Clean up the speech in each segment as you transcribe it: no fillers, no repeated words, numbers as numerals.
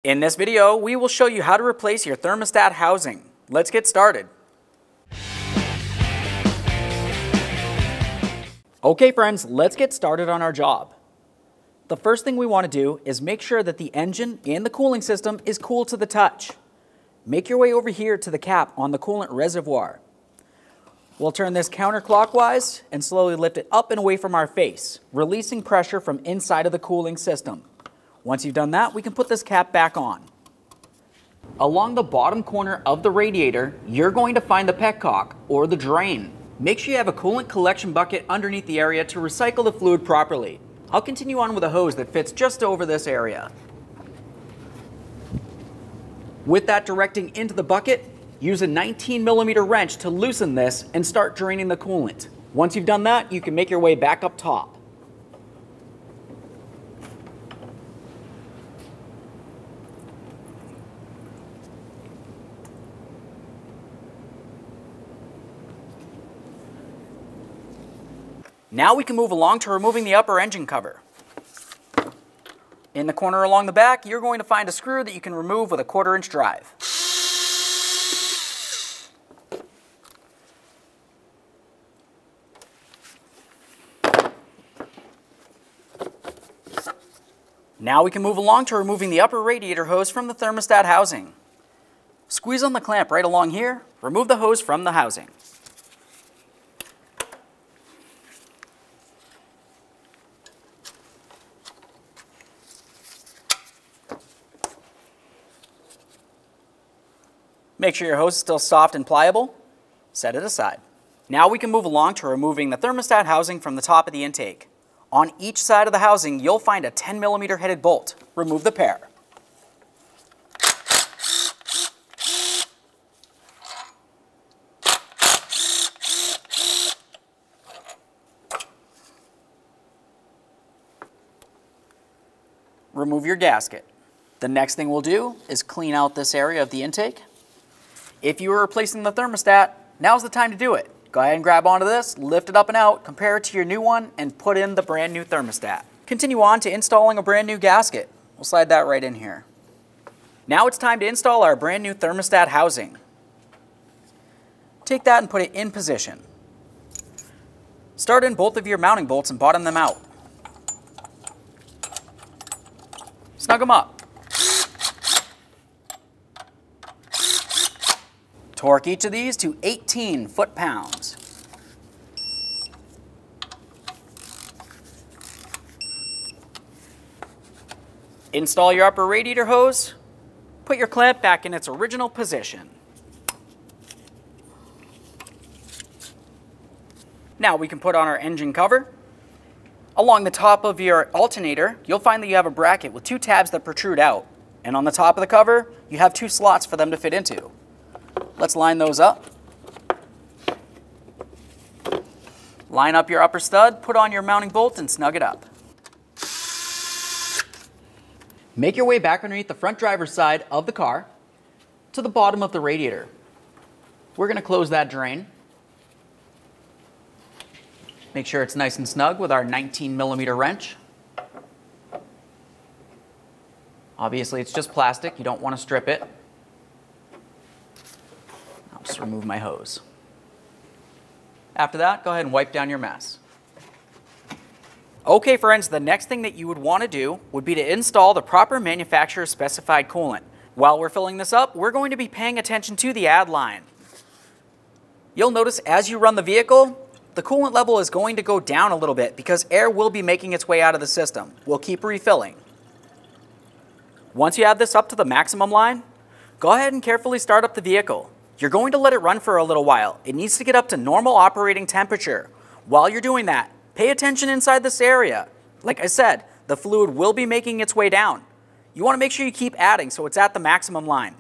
In this video, we will show you how to replace your thermostat housing. Let's get started. Okay friends, let's get started on our job. The first thing we want to do is make sure that the engine and the cooling system is cool to the touch. Make your way over here to the cap on the coolant reservoir. We'll turn this counterclockwise and slowly lift it up and away from our face, releasing pressure from inside of the cooling system. Once you've done that, we can put this cap back on. Along the bottom corner of the radiator, you're going to find the petcock, or the drain. Make sure you have a coolant collection bucket underneath the area to recycle the fluid properly. I'll continue on with a hose that fits just over this area. With that directing into the bucket, use a 19mm wrench to loosen this and start draining the coolant. Once you've done that, you can make your way back up top. Now we can move along to removing the upper engine cover. In the corner along the back, you're going to find a screw that you can remove with a 1/4-inch drive. Now we can move along to removing the upper radiator hose from the thermostat housing. Squeeze on the clamp right along here, remove the hose from the housing. Make sure your hose is still soft and pliable. Set it aside. Now we can move along to removing the thermostat housing from the top of the intake. On each side of the housing, you'll find a 10mm headed bolt. Remove the pair. Remove your gasket. The next thing we'll do is clean out this area of the intake. If you are replacing the thermostat, now's the time to do it. Go ahead and grab onto this, lift it up and out, compare it to your new one, and put in the brand new thermostat. Continue on to installing a brand new gasket. We'll slide that right in here. Now it's time to install our brand new thermostat housing. Take that and put it in position. Start in both of your mounting bolts and bottom them out. Snug them up. Torque each of these to 18 foot-pounds. Install your upper radiator hose. Put your clamp back in its original position. Now we can put on our engine cover. Along the top of your alternator, you'll find that you have a bracket with 2 tabs that protrude out. And on the top of the cover, you have 2 slots for them to fit into. Let's line those up. Line up your upper stud, put on your mounting bolt, and snug it up. Make your way back underneath the front driver's side of the car to the bottom of the radiator. We're going to close that drain. Make sure it's nice and snug with our 19mm wrench. Obviously, it's just plastic. You don't want to strip it. I'll just remove my hose. After that, go ahead and wipe down your mess. Okay friends, the next thing that you would want to do would be to install the proper manufacturer specified coolant. While we're filling this up, we're going to be paying attention to the add line. You'll notice as you run the vehicle, the coolant level is going to go down a little bit because air will be making its way out of the system. We'll keep refilling. Once you add this up to the maximum line, go ahead and carefully start up the vehicle. You're going to let it run for a little while. It needs to get up to normal operating temperature. While you're doing that, pay attention inside this area. Like I said, the fluid will be making its way down. You want to make sure you keep adding so it's at the maximum line.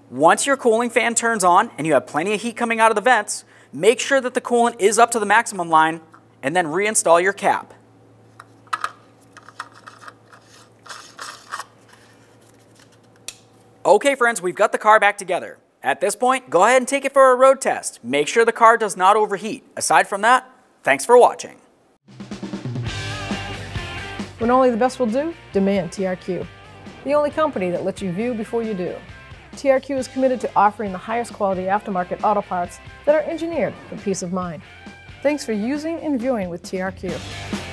Once your cooling fan turns on and you have plenty of heat coming out of the vents, make sure that the coolant is up to the maximum line and then reinstall your cap. Okay friends, we've got the car back together. At this point, go ahead and take it for a road test. Make sure the car does not overheat. Aside from that, thanks for watching. When only the best will do, demand TRQ. the only company that lets you view before you do. TRQ is committed to offering the highest quality aftermarket auto parts that are engineered for peace of mind. Thanks for using and viewing with TRQ.